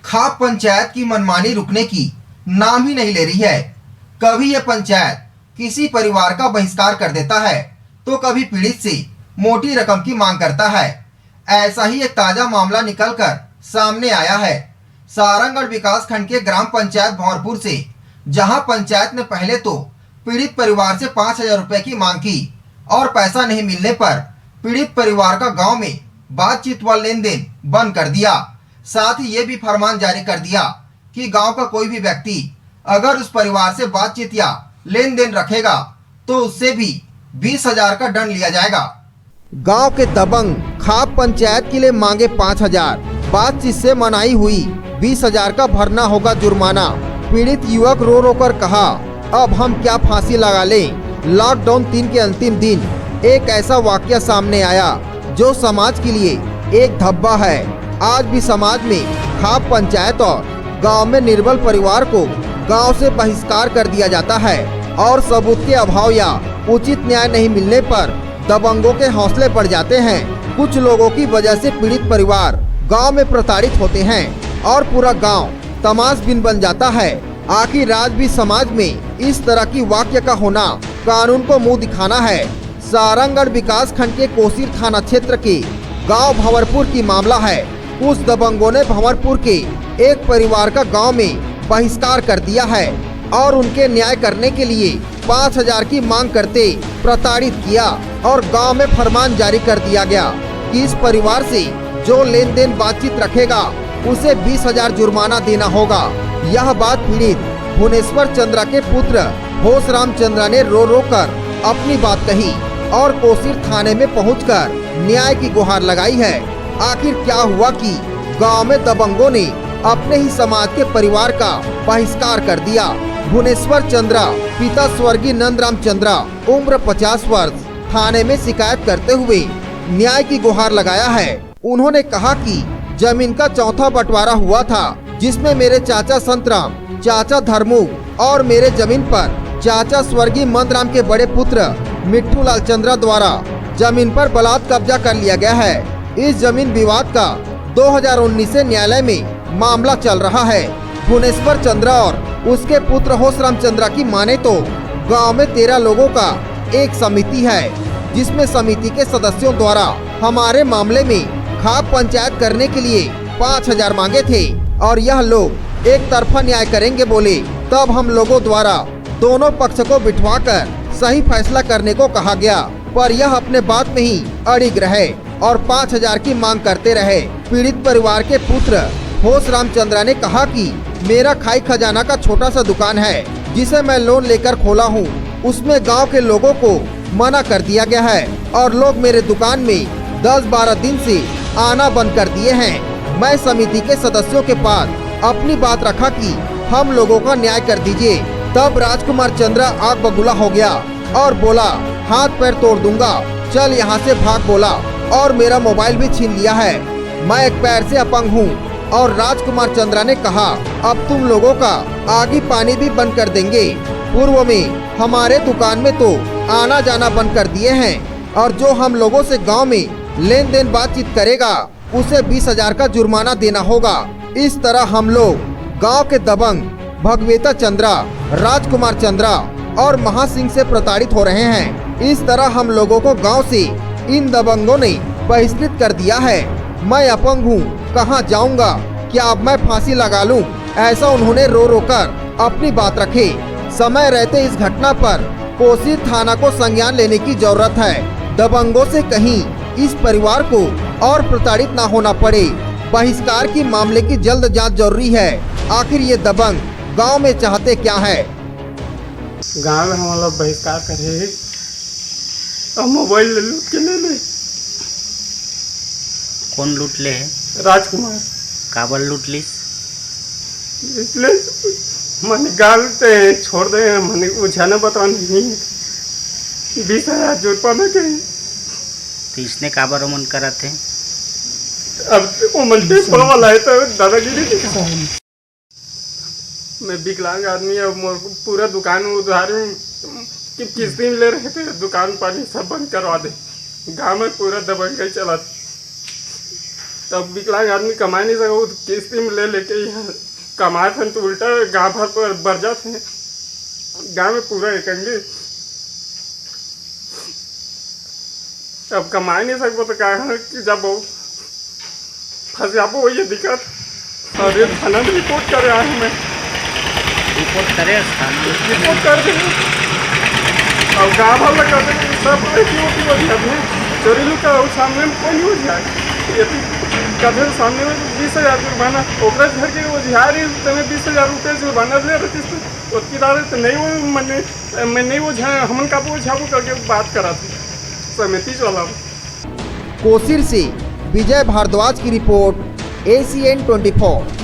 खाप पंचायत की मनमानी रुकने की नाम ही नहीं ले रही है। कभी यह पंचायत किसी परिवार का बहिष्कार कर देता है तो कभी पीड़ित से मोटी रकम की मांग करता है। ऐसा ही एक ताजा मामला निकलकर सामने आया है सारंगगढ़ विकास खंड के ग्राम पंचायत भंवरपुर से, जहां पंचायत ने पहले तो पीड़ित परिवार से 5,000 रुपए की मांग की और पैसा नहीं मिलने पर पीड़ित परिवार का गांव में बातचीत व लेन देन बंद कर दिया। साथ ही ये भी फरमान जारी कर दिया कि गांव का कोई भी व्यक्ति अगर उस परिवार से बातचीत या लेन देन रखेगा तो उससे भी 20,000 का दंड लिया जाएगा। गांव के दबंग खाप पंचायत के लिए मांगे 5,000, बातचीत से मनाई हुई 20,000 का भरना होगा जुर्माना। पीड़ित युवक रो रो कर कहा, अब हम क्या फांसी लगा लें। लॉकडाउन 3 के अंतिम दिन एक ऐसा वाकया सामने आया जो समाज के लिए एक धब्बा है। आज भी समाज में खाप पंचायत और गांव में निर्बल परिवार को गांव से बहिष्कार कर दिया जाता है और सबूत के अभाव या उचित न्याय नहीं मिलने पर दबंगों के हौसले बढ़ जाते हैं। कुछ लोगों की वजह से पीड़ित परिवार गांव में प्रताड़ित होते हैं और पूरा गांव तमाशबीन बन जाता है। आखिर आज भी समाज में इस तरह की वाकया का होना कानून को मुंह दिखाना है। सारंगगढ़ विकास खंड के कोसीर थाना क्षेत्र के गांव भंवरपुर की मामला है। कुछ दबंगों ने भंवरपुर के एक परिवार का गांव में बहिष्कार कर दिया है और उनके न्याय करने के लिए 5,000 की मांग करते प्रताड़ित किया और गांव में फरमान जारी कर दिया गया कि इस परिवार से जो लेन देन बातचीत रखेगा उसे 20,000 जुर्माना देना होगा। यह बात पीड़ित भुवनेश्वर चंद्रा के पुत्र होशराम चंद्रा ने रो रो कर अपनी बात कही और कोसीर थाने में पहुंचकर न्याय की गुहार लगाई है। आखिर क्या हुआ कि गांव में दबंगों ने अपने ही समाज के परिवार का बहिष्कार कर दिया। भुवनेश्वर चंद्रा पिता स्वर्गीय नंदराम चंद्रा उम्र 50 वर्ष थाने में शिकायत करते हुए न्याय की गुहार लगाया है। उन्होंने कहा कि जमीन का चौथा बंटवारा हुआ था जिसमें मेरे चाचा संतराम, चाचा धर्मू और मेरे जमीन पर चाचा स्वर्गीय मंदराम के बड़े पुत्र मिट्ठू लाल चंद्रा द्वारा जमीन पर बलात् कब्जा कर लिया गया है। इस जमीन विवाद का 2019 से न्यायालय में मामला चल रहा है। भुवनेश्वर चंद्रा और उसके पुत्र होशराम चंद्रा की माने तो गांव में 13 लोगों का एक समिति है जिसमें समिति के सदस्यों द्वारा हमारे मामले में खाप पंचायत करने के लिए 5,000 मांगे थे और यह लोग एक तरफा न्याय करेंगे बोले। तब हम लोगों द्वारा दोनों पक्ष को बिठवाकर सही फैसला करने को कहा गया, पर यह अपने बात में ही अड़िग रहे और 5,000 की मांग करते रहे। पीड़ित परिवार के पुत्र होशराम चंद्रा ने कहा कि मेरा खाई खजाना का छोटा सा दुकान है जिसे मैं लोन लेकर खोला हूँ, उसमें गांव के लोगों को मना कर दिया गया है और लोग मेरे दुकान में 10-12 दिन से आना बंद कर दिए हैं। मैं समिति के सदस्यों के पास अपनी बात रखा कि हम लोगों का न्याय कर दीजिए। तब राजकुमार चंद्रा आग बबूला हो गया और बोला, हाथ पैर तोड़ दूंगा, चल यहाँ से भाग बोला और मेरा मोबाइल भी छीन लिया है। मैं एक पैर से अपंग हूँ। और राजकुमार चंद्रा ने कहा, अब तुम लोगों का आगे पानी भी बंद कर देंगे। पूर्व में हमारे दुकान में तो आना जाना बंद कर दिए हैं और जो हम लोगों से गांव में लेन देन बातचीत करेगा उसे 20,000 का जुर्माना देना होगा। इस तरह हम लोग गांव के दबंग भगवेता चंद्रा, राजकुमार चंद्रा और महासिंह से प्रताड़ित हो रहे हैं। इस तरह हम लोगों को गांव से इन दबंगों ने बहिष्कृत कर दिया है। मैं अपंग हूँ, कहाँ जाऊँगा, क्या अब मैं फांसी लगा लूँ? ऐसा उन्होंने रो रो कर अपनी बात रखी। समय रहते इस घटना पर कोसीर थाना को संज्ञान लेने की जरूरत है। दबंगों से कहीं इस परिवार को और प्रताड़ित न होना पड़े। बहिष्कार की मामले की जल्द जांच जरूरी है। आखिर ये दबंग गांव में चाहते क्या है? गांव में हम लोग बहिष्कार करे और मोबाइल लूट के ले ले। कौन लूट ले है? राजकुमार। काबर लूट लिस? इसलिए मैंने गालते हैं छोड़ दे, मैंने उझाने बता नहीं 20,000 जुर्माना के। तो इसने काबर मन करा थे? अब वो मनते वाला है तो दादागिरी दिखा। मैं विकलांग आदमी है, पूरा दुकान उधार की किस्ती में ले रहे थे, दुकान पानी सब बंद करवा दे। गांव में पूरा दबंग चला। तब विकलांग आदमी कमा नहीं सका, किस्ती में ले लेके यहाँ कमाए थे तो उल्टा गाँव भर पर बढ़ जाते हैं, गाँव में पूरा एकेंगे। अब कमा नहीं सकते तो क्या है कि जब फंस जाबो ये दिक्कत। और ये थाना में रिपोर्ट कर रहा हूँ मैं, रिपोर्ट करे स्थान में। रिपोर्ट कर देंगे और गाँव वाला कर देंगे सब क्यों चोरी लुक का सामने में कोई नहीं हो जाए। यदि कभी सामने में 20,000 जुर्माना ओकरा घर के ओझियार ही तुम्हें 20,000 रुपये जुर्माना ले रही तो उसकी दारे तो नहीं वो मैं नहीं वो हमन का वो झाबू करके बात करा थी समिति वाला। कोसीर से विजय भारद्वाज की रिपोर्ट, ACN 24।